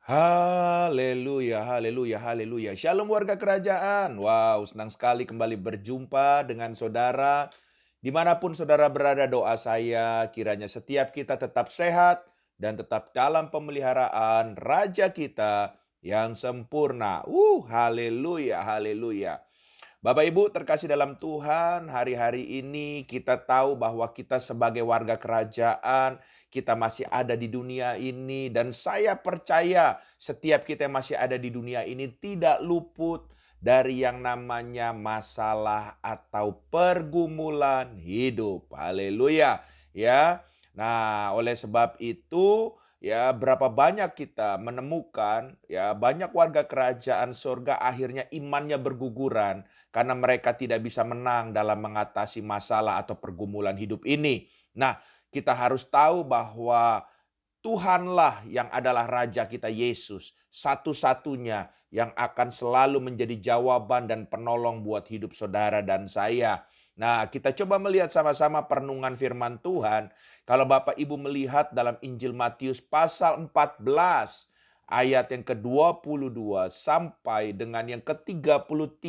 Haleluya, haleluya, haleluya. Shalom warga kerajaan. Wow, senang sekali kembali berjumpa dengan saudara. Dimanapun saudara berada, doa saya kiranya setiap kita tetap sehat dan tetap dalam pemeliharaan Raja kita yang sempurna. Haleluya, haleluya. Bapak Ibu terkasih dalam Tuhan, hari-hari ini kita tahu bahwa kita sebagai warga kerajaan, kita masih ada di dunia ini, dan saya percaya setiap kita yang masih ada di dunia ini tidak luput dari yang namanya masalah atau pergumulan hidup. Haleluya. Ya. Nah, oleh sebab itu, ya, berapa banyak kita menemukan, ya, banyak warga kerajaan surga akhirnya imannya berguguran karena mereka tidak bisa menang dalam mengatasi masalah atau pergumulan hidup ini. Nah, kita harus tahu bahwa Tuhanlah yang adalah Raja kita Yesus, satu-satunya yang akan selalu menjadi jawaban dan penolong buat hidup saudara dan saya. Nah, kita coba melihat sama-sama perenungan firman Tuhan. Kalau Bapak Ibu melihat dalam Injil Matius pasal 14, ayat yang ke-22 sampai dengan yang ke-33.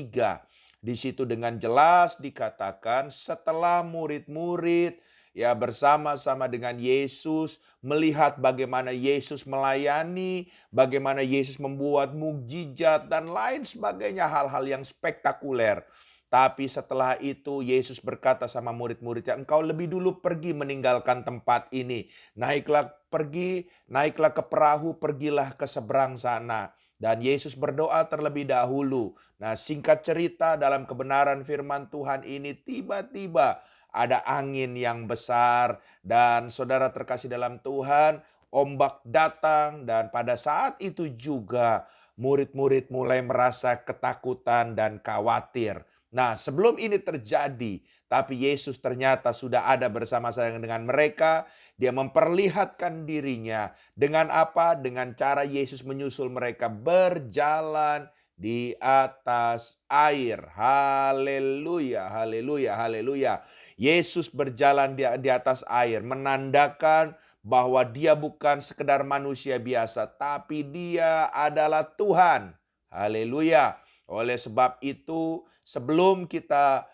Di situ dengan jelas dikatakan setelah murid-murid ya bersama-sama dengan Yesus melihat bagaimana Yesus melayani, bagaimana Yesus membuat mukjizat dan lain sebagainya, hal-hal yang spektakuler. Tapi setelah itu Yesus berkata sama murid-muridnya, engkau lebih dulu pergi meninggalkan tempat ini. Naiklah ke perahu, pergilah ke seberang sana. Dan Yesus berdoa terlebih dahulu. Nah, singkat cerita dalam kebenaran firman Tuhan ini tiba-tiba ada angin yang besar dan saudara terkasih dalam Tuhan, ombak datang dan pada saat itu juga murid-murid mulai merasa ketakutan dan khawatir. Nah, sebelum ini terjadi, tapi Yesus ternyata sudah ada bersama-sama dengan mereka. Dia memperlihatkan dirinya dengan apa? Dengan cara Yesus menyusul mereka berjalan di atas air. Haleluya, haleluya, haleluya. Yesus berjalan di atas air, menandakan bahwa dia bukan sekedar manusia biasa, tapi dia adalah Tuhan. Haleluya. Oleh sebab itu, sebelum kita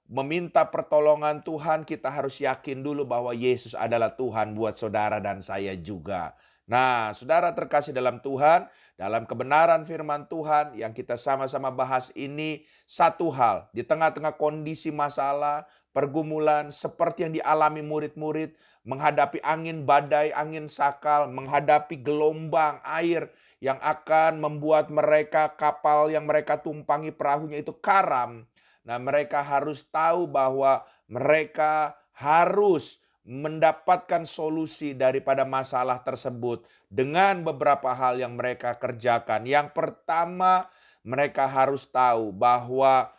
meminta pertolongan Tuhan, kita harus yakin dulu bahwa Yesus adalah Tuhan buat saudara dan saya juga. Nah, saudara terkasih dalam Tuhan, dalam kebenaran firman Tuhan yang kita sama-sama bahas ini, satu hal, di tengah-tengah kondisi masalah, pergumulan seperti yang dialami murid-murid, menghadapi angin badai, angin sakal, menghadapi gelombang air yang akan membuat mereka kapal yang mereka tumpangi perahunya itu karam. Nah, mereka harus tahu bahwa mereka harus mendapatkan solusi daripada masalah tersebut dengan beberapa hal yang mereka kerjakan. Yang pertama, mereka harus tahu bahwa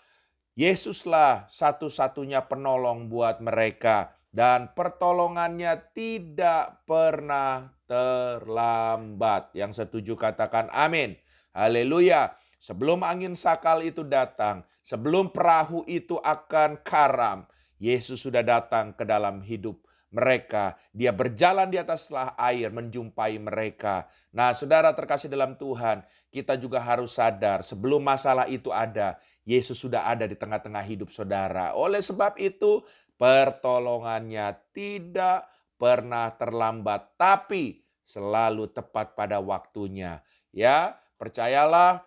Yesuslah satu-satunya penolong buat mereka dan pertolongannya tidak pernah terlambat. Yang setuju katakan amin. Haleluya. Sebelum angin sakal itu datang, sebelum perahu itu akan karam, Yesus sudah datang ke dalam hidup mereka. Dia berjalan di atas air menjumpai mereka. Nah, saudara terkasih dalam Tuhan, kita juga harus sadar sebelum masalah itu ada, Yesus sudah ada di tengah-tengah hidup saudara. Oleh sebab itu, pertolongannya tidak pernah terlambat, tapi selalu tepat pada waktunya. Ya, percayalah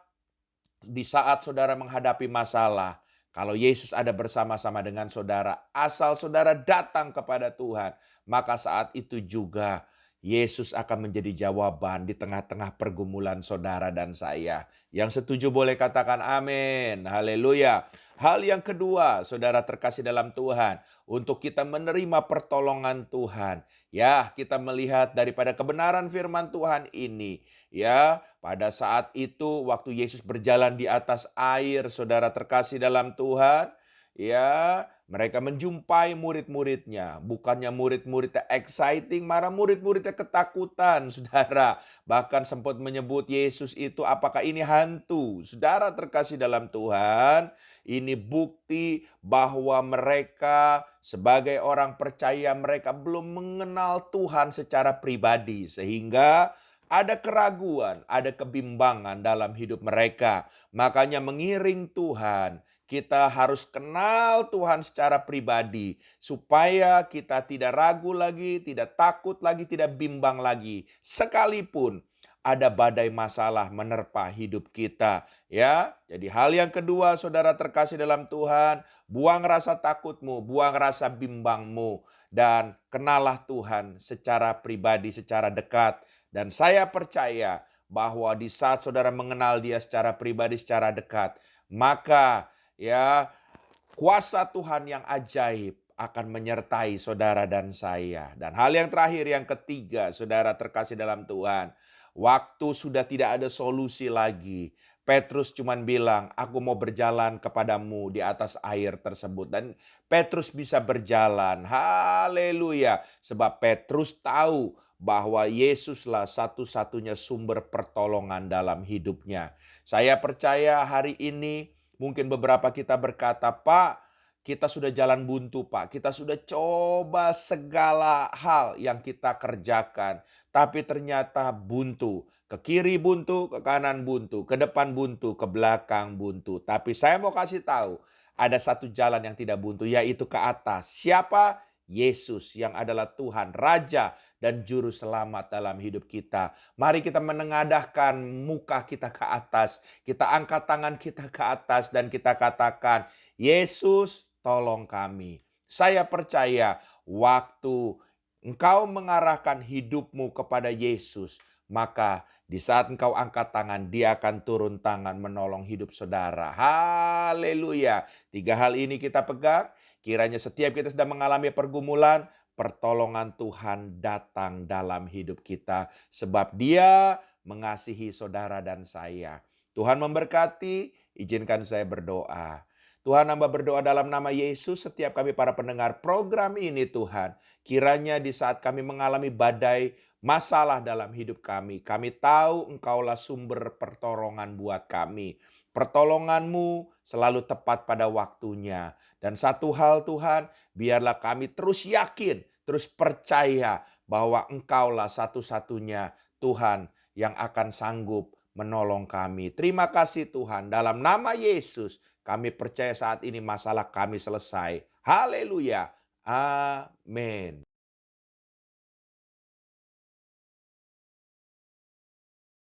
di saat saudara menghadapi masalah, kalau Yesus ada bersama-sama dengan saudara, asal saudara datang kepada Tuhan, maka saat itu juga Yesus akan menjadi jawaban di tengah-tengah pergumulan saudara dan saya. Yang setuju boleh katakan amin. Haleluya. Hal yang kedua, saudara terkasih dalam Tuhan, untuk kita menerima pertolongan Tuhan. Ya, kita melihat daripada kebenaran firman Tuhan ini. Ya, pada saat itu waktu Yesus berjalan di atas air, saudara terkasih dalam Tuhan, ya, mereka menjumpai murid-muridnya. Bukannya murid-muridnya exciting, malah murid-muridnya ketakutan, saudara. Bahkan sempat menyebut Yesus itu, apakah ini hantu? Saudara terkasih dalam Tuhan, ini bukti bahwa mereka sebagai orang percaya, mereka belum mengenal Tuhan secara pribadi. Sehingga ada keraguan, ada kebimbangan dalam hidup mereka. Makanya mengiring Tuhan, kita harus kenal Tuhan secara pribadi, supaya kita tidak ragu lagi, tidak takut lagi, tidak bimbang lagi. Sekalipun ada badai masalah menerpa hidup kita. Ya, jadi hal yang kedua, saudara terkasih dalam Tuhan, buang rasa takutmu, buang rasa bimbangmu, dan kenalah Tuhan secara pribadi, secara dekat. Dan saya percaya bahwa di saat saudara mengenal Dia secara pribadi, secara dekat, maka ya kuasa Tuhan yang ajaib akan menyertai saudara dan saya. Dan hal yang terakhir, yang ketiga, saudara terkasih dalam Tuhan, waktu sudah tidak ada solusi lagi. Petrus cuman bilang, aku mau berjalan kepadamu di atas air tersebut. Dan Petrus bisa berjalan. Haleluya. Sebab Petrus tahu bahwa Yesuslah satu-satunya sumber pertolongan dalam hidupnya. Saya percaya hari ini mungkin beberapa kita berkata, Pak, kita sudah jalan buntu, Pak. Kita sudah coba segala hal yang kita kerjakan, tapi ternyata buntu. Ke kiri buntu, ke kanan buntu, ke depan buntu, ke belakang buntu. Tapi saya mau kasih tahu, ada satu jalan yang tidak buntu, yaitu ke atas. Siapa? Yesus yang adalah Tuhan, Raja dan Juru Selamat dalam hidup kita. Mari kita menengadahkan muka kita ke atas. Kita angkat tangan kita ke atas dan kita katakan, Yesus tolong kami. Saya percaya waktu engkau mengarahkan hidupmu kepada Yesus, maka di saat engkau angkat tangan, Dia akan turun tangan menolong hidup saudara. Haleluya. 3 hal ini kita pegang. Kiranya setiap kita sedang mengalami pergumulan, pertolongan Tuhan datang dalam hidup kita. Sebab Dia mengasihi saudara dan saya. Tuhan memberkati, izinkan saya berdoa. Tuhan, hamba berdoa dalam nama Yesus, setiap kami para pendengar program ini Tuhan. Kiranya di saat kami mengalami badai masalah dalam hidup kami tahu Engkaulah sumber pertolongan buat kami. Pertolongan-Mu selalu tepat pada waktunya. Dan satu hal Tuhan, biarlah kami terus yakin, terus percaya bahwa Engkaulah satu-satunya Tuhan yang akan sanggup menolong kami. Terima kasih Tuhan, dalam nama Yesus kami percaya saat ini masalah kami selesai. Haleluya. Amin.